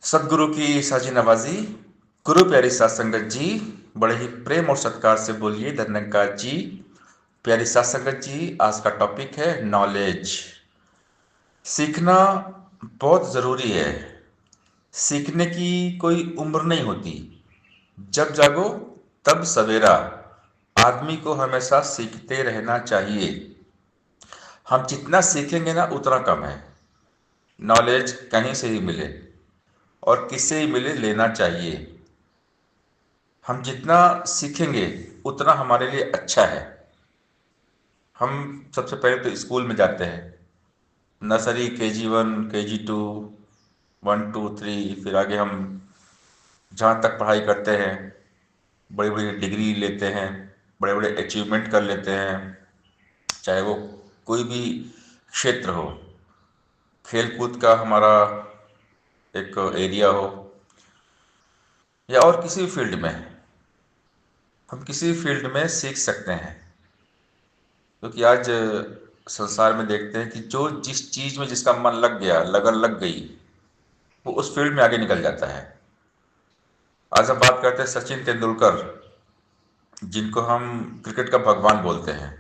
सदगुरु की साजी नवाजी। गुरु प्यारी सात संगत जी, बड़े ही प्रेम और सत्कार से बोलिए धन्यकार जी। प्यारी सात संगत जी, आज का टॉपिक है नॉलेज। सीखना बहुत जरूरी है। सीखने की कोई उम्र नहीं होती। जब जागो तब सवेरा। आदमी को हमेशा सीखते रहना चाहिए। हम जितना सीखेंगे ना उतना कम है। नॉलेज कहीं से ही मिले और किससे ही मिले, लेना चाहिए। हम जितना सीखेंगे उतना हमारे लिए अच्छा है। हम सबसे पहले तो स्कूल में जाते हैं। नर्सरी, KG 1, KG 2, 1 2 3, फिर आगे हम जहाँ तक पढ़ाई करते हैं, बड़ी बड़ी डिग्री लेते हैं, बड़े बड़े अचीवमेंट कर लेते हैं। चाहे वो कोई भी क्षेत्र हो, खेल कूद का हमारा एक एरिया हो, या और किसी भी फील्ड में, हम किसी भी फील्ड में सीख सकते हैं। क्योंकि आज संसार में देखते हैं कि जो जिस चीज में जिसका मन लग गया, लगन लग गई, वो उस फील्ड में आगे निकल जाता है। आज हम बात करते हैं सचिन तेंदुलकर, जिनको हम क्रिकेट का भगवान बोलते हैं।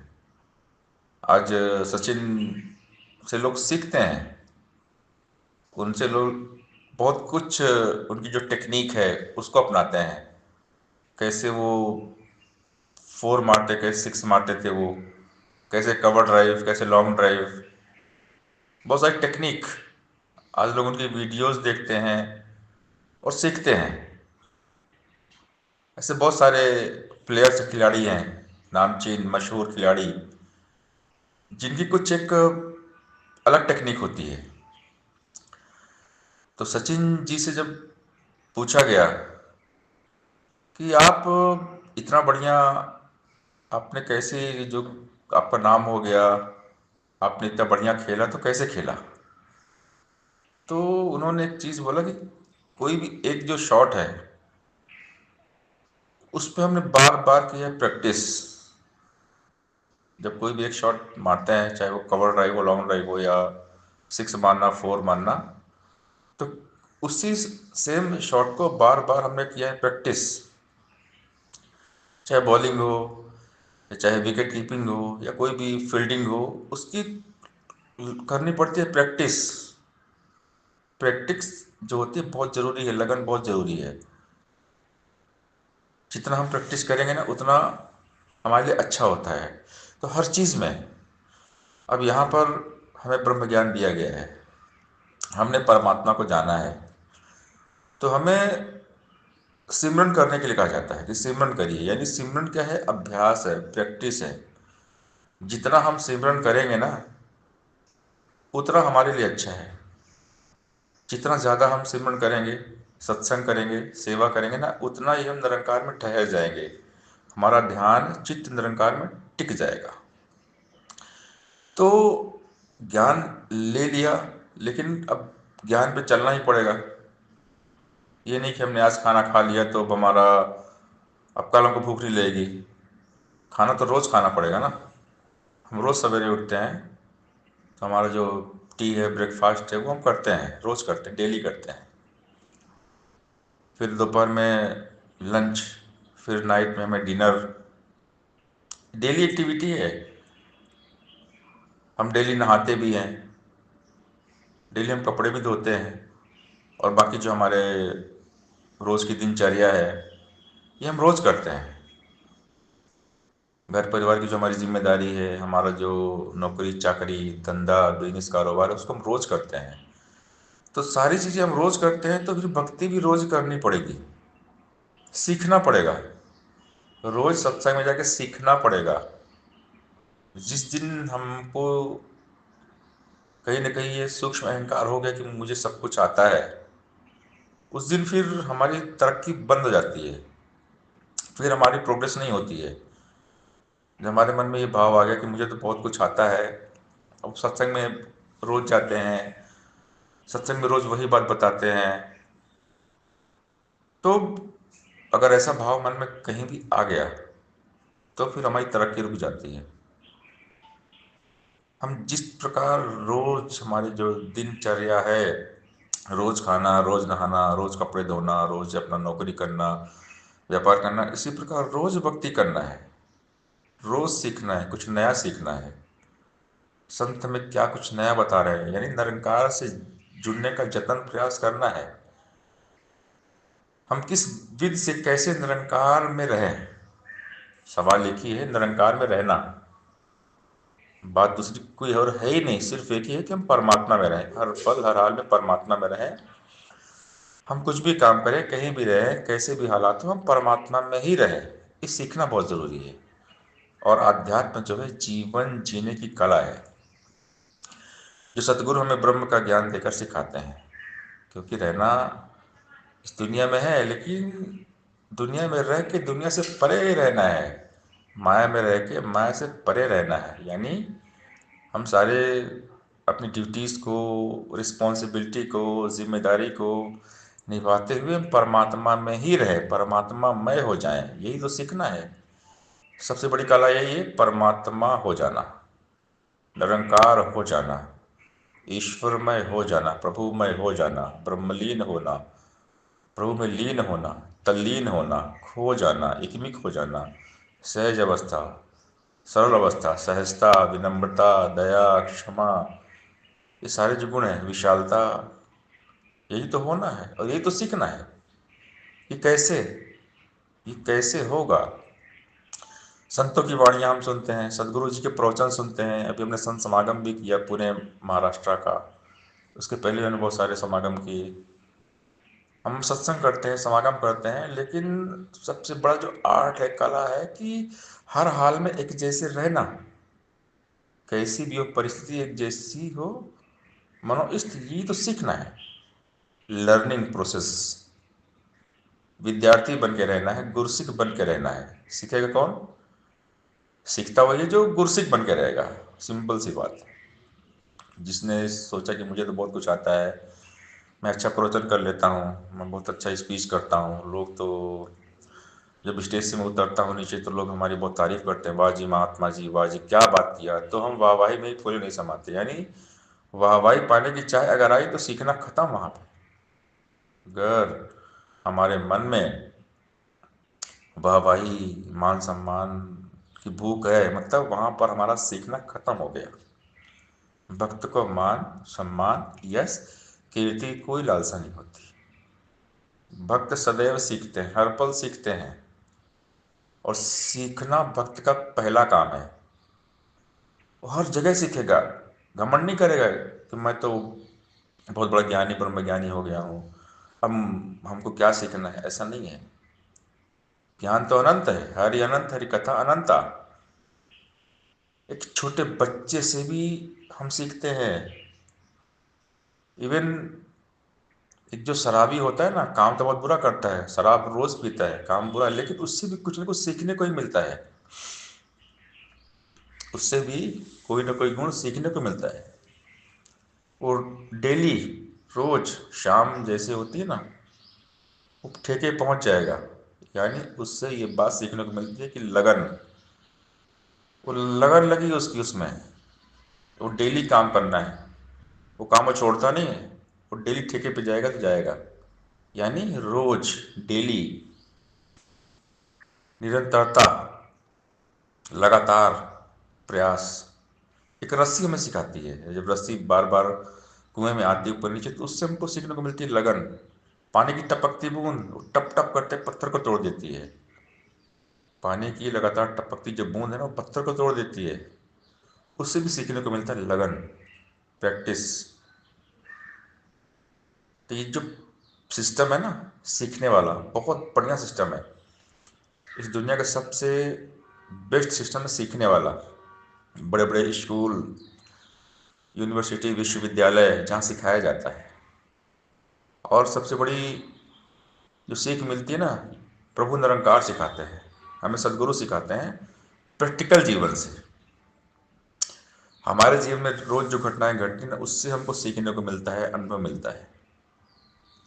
आज सचिन से लोग सीखते हैं। उनसे लोग बहुत कुछ, उनकी जो टेक्निक है उसको अपनाते हैं। कैसे वो फोर मारते, कैसे सिक्स मारते थे वो, कैसे कवर ड्राइव, कैसे लॉन्ग ड्राइव, बहुत सारी टेक्निक। आज लोग उनकी वीडियोस देखते हैं और सीखते हैं। ऐसे बहुत सारे प्लेयर्स, खिलाड़ी हैं, नामचीन मशहूर खिलाड़ी, जिनकी कुछ एक अलग टेक्निक होती है। तो सचिन जी से जब पूछा गया कि आप इतना बढ़िया, आपने कैसे, जो आपका नाम हो गया, आपने इतना बढ़िया खेला तो कैसे खेला। तो उन्होंने एक चीज़ बोला कि कोई भी एक जो शॉट है उस पर हमने बार बार किया प्रैक्टिस। जब कोई भी एक शॉट मारते हैं, चाहे वो कवर ड्राइव हो, लॉन्ग ड्राइव हो, या सिक्स मारना, फोर मारना, तो उसी सेम शॉट को बार बार हमने किया है प्रैक्टिस। चाहे बॉलिंग हो, या चाहे विकेट कीपिंग हो, या कोई भी फील्डिंग हो, उसकी करनी पड़ती है प्रैक्टिस। प्रैक्टिस जो होती है बहुत ज़रूरी है, लगन बहुत ज़रूरी है। जितना हम प्रैक्टिस करेंगे ना उतना हमारे लिए अच्छा होता है। तो हर चीज़ में, अब यहाँ पर हमें ब्रह्म ज्ञान दिया गया है, हमने परमात्मा को जाना है, तो हमें सिमरन करने के लिए कहा जाता है कि सिमरन करिए। यानी सिमरन क्या है? अभ्यास है, प्रैक्टिस है। जितना हम सिमरन करेंगे ना उतना हमारे लिए अच्छा है। जितना ज़्यादा हम सिमरन करेंगे, सत्संग करेंगे, सेवा करेंगे ना, उतना ही हम निरंकार में ठहर जाएंगे। हमारा ध्यान चित्त निरंकार में टिक जाएगा। तो ज्ञान ले लिया, लेकिन अब ज्ञान पे चलना ही पड़ेगा। ये नहीं कि हमने आज खाना खा लिया तो अब हमारा, अब कल हमको भूख नहीं लगेगी। खाना तो रोज़ खाना पड़ेगा ना। हम रोज़ सवेरे उठते हैं तो हमारा जो टी है, ब्रेकफास्ट है, वो हम करते हैं, रोज़ करते हैं, डेली करते हैं। फिर दोपहर में लंच, फिर नाइट में हमें डिनर। डेली एक्टिविटी है। हम डेली नहाते भी हैं, डेली हम कपड़े भी धोते हैं, और बाकी जो हमारे रोज़ की दिनचर्या है ये हम रोज़ करते हैं। घर परिवार की जो हमारी जिम्मेदारी है, हमारा जो नौकरी चाकरी, धंधा, बिजनेस, कारोबार है, उसको हम रोज़ करते हैं। तो सारी चीज़ें हम रोज़ करते हैं, तो फिर भक्ति भी रोज़ करनी पड़ेगी, सीखना पड़ेगा। रोज़ सत्संग में जाके सीखना पड़ेगा। जिस दिन हमको कहीं ना कहीं ये सूक्ष्म अहंकार हो गया कि मुझे सब कुछ आता है, उस दिन फिर हमारी तरक्की बंद हो जाती है, फिर हमारी प्रोग्रेस नहीं होती है। जब हमारे मन में ये भाव आ गया कि मुझे तो बहुत कुछ आता है, अब सत्संग में रोज जाते हैं, सत्संग में रोज वही बात बताते हैं, तो अगर ऐसा भाव मन में कहीं भी आ गया तो फिर हमारी तरक्की रुक जाती है। हम जिस प्रकार रोज हमारी जो दिनचर्या है रोज खाना, रोज नहाना, रोज कपड़े धोना, रोज अपना नौकरी करना, व्यापार करना, इसी प्रकार रोज भक्ति करना है, रोज सीखना है, कुछ नया सीखना है। संत हमें क्या कुछ नया बता रहे हैं, यानी निरंकार से जुड़ने का जतन प्रयास करना है। हम किस विधि से कैसे निरंकार में रहें, सवाल एक ही है, निरंकार में रहना। बात दूसरी कोई और है ही नहीं, सिर्फ एक ही है कि हम परमात्मा में रहें, हर पल हर हाल में परमात्मा में रहें। हम कुछ भी काम करें, कहीं भी रहें, कैसे भी हालात हो, हम परमात्मा में ही रहें। ये सीखना बहुत जरूरी है। और आध्यात्म जो है जीवन जीने की कला है, जो सतगुरु हमें ब्रह्म का ज्ञान देकर सिखाते हैं। क्योंकि रहना इस दुनिया में है, लेकिन दुनिया में रह के दुनिया से परे रहना है, माया में रह के माया से परे रहना है। यानी हम सारे अपनी ड्यूटीज़ को, रिस्पॉन्सिबिलिटी को, जिम्मेदारी को निभाते हुए हम परमात्मा में ही रहे, परमात्मा मय हो जाएं, यही तो सीखना है। सबसे बड़ी कला यही है, परमात्मा हो जाना, निरंकार हो जाना, ईश्वरमय हो जाना, प्रभुमय हो जाना, ब्रह्मलीन होना, प्रभु में लीन होना, तल्लीन होना, खो जाना, एकमिक हो जाना, सहज अवस्था, सरल अवस्था, सहजता, विनम्रता, दया, क्षमा, ये सारे जो गुण हैं, विशालता, यही तो होना है और यही तो सीखना है। ये कैसे, ये कैसे होगा? संतों की वाणियाँ हम सुनते हैं, सदगुरु जी के प्रवचन सुनते हैं। अभी हमने संत समागम भी किया पुणे महाराष्ट्र का, उसके पहले हमने बहुत सारे समागम किए। हम सत्संग करते हैं, समागम करते हैं, लेकिन सबसे बड़ा जो आर्ट है, कला है कि हर हाल में एक जैसे रहना, कैसी भी हो परिस्थिति एक जैसी हो, मनोस्थिति, ये तो सीखना है। लर्निंग प्रोसेस, विद्यार्थी बन के रहना है, गुरसिक बन के रहना है। सीखेगा कौन? सीखता वही है जो गुरसिक बन के रहेगा। सिंपल सी बात। जिसने सोचा कि मुझे तो बहुत कुछ आता है, मैं अच्छा प्रवचन कर लेता हूँ, मैं बहुत अच्छा स्पीच करता हूँ, लोग तो जब स्टेज से मैं उतरता हूँ नीचे तो लोग हमारी बहुत तारीफ करते हैं, वाह जी महात्मा जी, वाह जी क्या बात किया, तो हम वाहवाही में ही फूले नहीं समाते। यानी वाहवाही पाने की चाह अगर आई तो सीखना खत्म वहाँ पे। अगर हमारे मन में वाहवाही, मान सम्मान की भूख है, मतलब वहाँ पर हमारा सीखना खत्म हो गया। भक्त को मान सम्मान, यश, कीर्ति की कोई लालसा नहीं होती। भक्त सदैव सीखते हैं, हर पल सीखते हैं, और सीखना भक्त का पहला काम है। वो हर जगह सीखेगा, घमंड नहीं करेगा कि मैं तो बहुत बड़ा ज्ञानी ब्रह्म ज्ञानी हो गया हूँ, हम हमको क्या सीखना है, ऐसा नहीं है। ज्ञान तो अनंत है, हरि अनंत, हरि कथा अनंता। एक छोटे बच्चे से भी हम सीखते हैं। इवन एक जो शराबी होता है ना, काम तो बहुत बुरा करता है, शराब रोज पीता है, काम बुरा, लेकिन उससे भी कुछ ना कुछ सीखने को ही मिलता है। उससे भी कोई ना कोई गुण सीखने को मिलता है। और डेली, रोज शाम जैसे होती है ना, वो ठेके पहुंच जाएगा। यानी उससे ये बात सीखने को मिलती है कि लगन, वो लगन लगी उसकी उसमें, वो डेली काम करना है, वो काम वो छोड़ता नहीं है, वो डेली ठेके पे जाएगा तो जाएगा। यानी रोज, डेली, निरंतरता, लगातार प्रयास। एक रस्सी हमें सिखाती है, जब रस्सी बार बार कुएं में आती है ऊपर नीचे, तो उससे हमको सीखने को मिलती है लगन। पानी की टपकती बूंद वो टप टप करते पत्थर को तोड़ देती है। पानी की लगातार टपकती जो बूंद है ना, वो पत्थर को तोड़ देती है। उससे भी सीखने को मिलता है लगन, प्रैक्टिस। तो ये जो सिस्टम है ना, सीखने वाला, बहुत बढ़िया सिस्टम है। इस दुनिया का सबसे बेस्ट सिस्टम है सीखने वाला। बड़े बड़े स्कूल, यूनिवर्सिटी, विश्वविद्यालय, जहाँ सिखाया जाता है। और सबसे बड़ी जो सीख मिलती है ना, प्रभु निरंकार सिखाते हैं, हमें सदगुरु सिखाते हैं प्रैक्टिकल जीवन से। हमारे जीवन में रोज जो घटनाएं घटती हैं ना, उससे हमको सीखने को मिलता है, अनुभव मिलता है।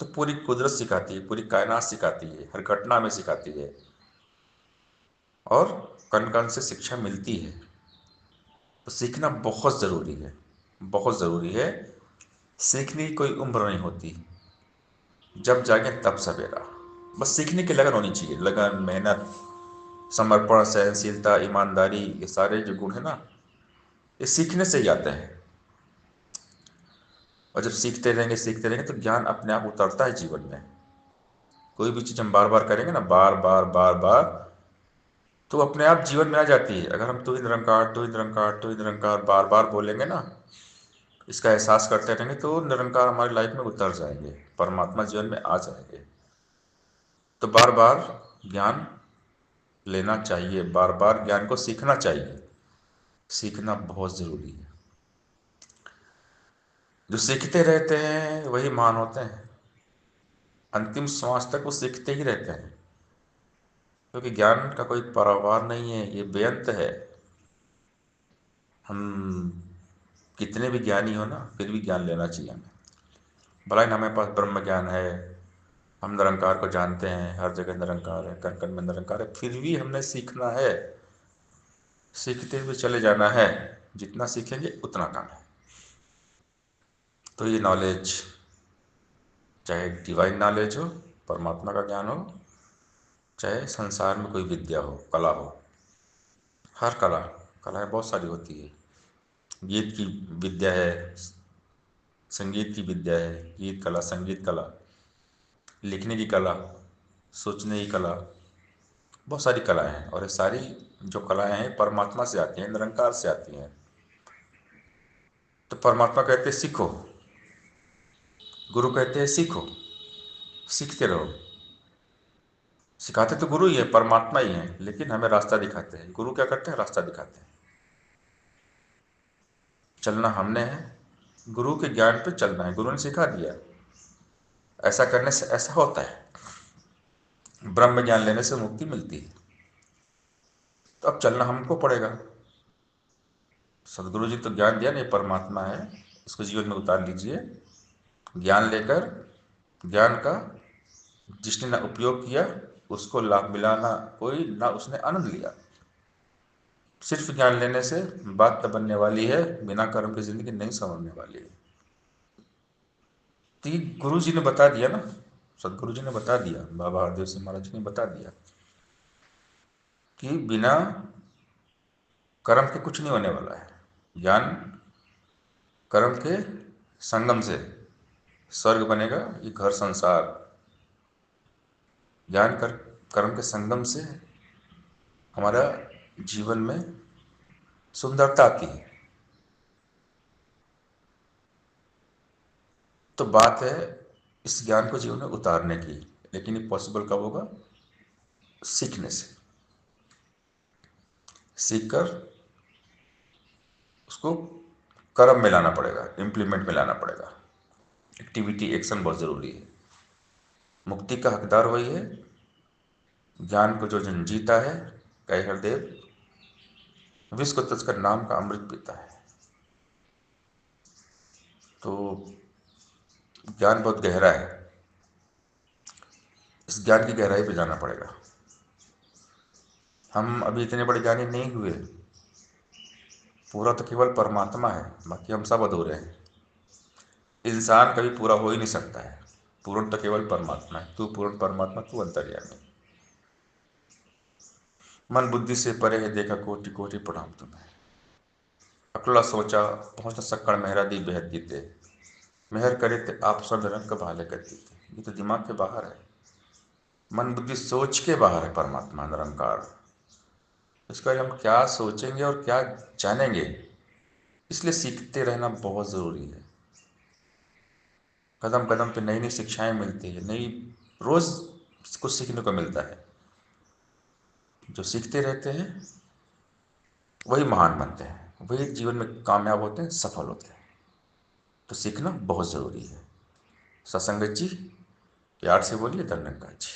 तो पूरी कुदरत सिखाती है, पूरी कायनात सिखाती है, हर घटना में सिखाती है, और कण कण से शिक्षा मिलती है। तो सीखना बहुत ज़रूरी है, बहुत ज़रूरी है। सीखने की कोई उम्र नहीं होती, जब जागे तब सवेरा। बस सीखने की लगन होनी चाहिए, लगन, मेहनत, समर्पण, सहनशीलता, ईमानदारी, ये सारे जो गुण है ना, ये सीखने से ही आते हैं। और जब सीखते रहेंगे तो ज्ञान अपने आप उतरता है जीवन में। कोई भी चीज़ हम बार बार करेंगे ना, बार बार बार बार, तो अपने आप जीवन में आ जाती है। अगर हम तू ही निरंकार, तू ही निरंकार, तू ही निरंकार बार बार बोलेंगे ना, इसका एहसास करते रहेंगे, तो निरंकार हमारी लाइफ में उतर जाएंगे, परमात्मा जीवन में आ जाएंगे। तो बार बार ज्ञान लेना चाहिए, बार बार ज्ञान को सीखना चाहिए। सीखना बहुत ज़रूरी है। जो सीखते रहते हैं वही महान होते हैं। अंतिम श्वास तक वो सीखते ही रहते हैं, क्योंकि ज्ञान का कोई पारावार नहीं है, ये बेअंत है। हम कितने भी ज्ञानी हो ना, फिर भी ज्ञान लेना चाहिए हमें। भला ही हमारे पास ब्रह्म ज्ञान है, हम निरंकार को जानते हैं, हर जगह निरंकार है, कण कण में निरंकार है, फिर भी हमने सीखना है। सीखते हुए चले जाना है, जितना सीखेंगे उतना काम है। तो ये नॉलेज, चाहे डिवाइन नॉलेज हो, परमात्मा का ज्ञान हो, चाहे संसार में कोई विद्या हो, कला हो, हर कलाएं बहुत सारी होती है। गीत की विद्या है, संगीत की विद्या है, गीत कला, संगीत कला, लिखने की कला, सोचने की कला, बहुत सारी कलाएं हैं। और ये सारी जो कलाएं हैं परमात्मा से आती हैं, निरंकार से आती हैं। तो परमात्मा कहते हैं सीखो, गुरु कहते हैं सीखो, सीखते रहो। सिखाते तो गुरु ही है, परमात्मा ही है, लेकिन हमें रास्ता दिखाते हैं। गुरु क्या करते हैं? रास्ता दिखाते हैं। चलना हमने है, गुरु के ज्ञान पे चलना है, गुरु ने सिखा दिया। ऐसा करने से ऐसा होता है, ब्रह्म ज्ञान लेने से मुक्ति मिलती है। तो अब चलना हमको पड़ेगा। सदगुरु जी तो ज्ञान दिया, नहीं परमात्मा है, इसको जीवन में उतार लीजिए। ज्ञान लेकर, ज्ञान का जिसने ना उपयोग किया उसको लाभ मिला ना कोई, ना उसने आनंद लिया। सिर्फ ज्ञान लेने से बात तो बनने वाली है, बिना कर्म की जिंदगी नहीं समझने वाली है। तो ये गुरु जी ने बता दिया ना, सदगुरु जी ने बता दिया, बाबा हरदेव सिंह महाराज जी ने बता दिया कि बिना कर्म के कुछ नहीं होने वाला है। ज्ञान कर्म के संगम से स्वर्ग बनेगा, ये घर संसार। ज्ञान कर्म के संगम से हमारा जीवन में सुंदरता आती है। तो बात है इस ज्ञान को जीवन में उतारने की, लेकिन ये पॉसिबल कब होगा? सीखने से। सीखकर उसको कर्म में लाना पड़ेगा, इम्प्लीमेंट में लाना पड़ेगा। एक्टिविटी, एक्शन बहुत ज़रूरी है। मुक्ति का हकदार वही है, ज्ञान को जो जन जीता है, कहे हरदेव, विश्व को तजकर नाम का अमृत पीता है। तो ज्ञान बहुत गहरा है, इस ज्ञान की गहराई पे जाना पड़ेगा। हम अभी इतने बड़े ज्ञानी नहीं हुए, पूरा तो केवल परमात्मा है, बाकी हम सब अधूरे हैं। इंसान कभी पूरा हो ही नहीं सकता है, पूर्ण तो केवल परमात्मा है। तू पूर्ण परमात्मा, तू अंतर्यामी। मन बुद्धि से परे है, देखा कोटि कोटि प्रणाम तुम्हें। अकला सोचा पहुँच न सक्कड़ मेहरा दी बेहद जीते, मेहर करे ते आप सब रंग भाले कर देते। ये तो दिमाग के बाहर है, मन बुद्धि सोच के बाहर है परमात्मा निरंकार। इसका हम क्या सोचेंगे और क्या जानेंगे, इसलिए सीखते रहना बहुत ज़रूरी है। कदम कदम पे नई नई शिक्षाएं मिलती है, नई, रोज़ कुछ सीखने को मिलता है। जो सीखते रहते हैं वही महान बनते हैं, वही जीवन में कामयाब होते हैं, सफल होते हैं। तो सीखना बहुत ज़रूरी है। सत्संगत जी, प्यार से बोलिए, धन्यवाद जी।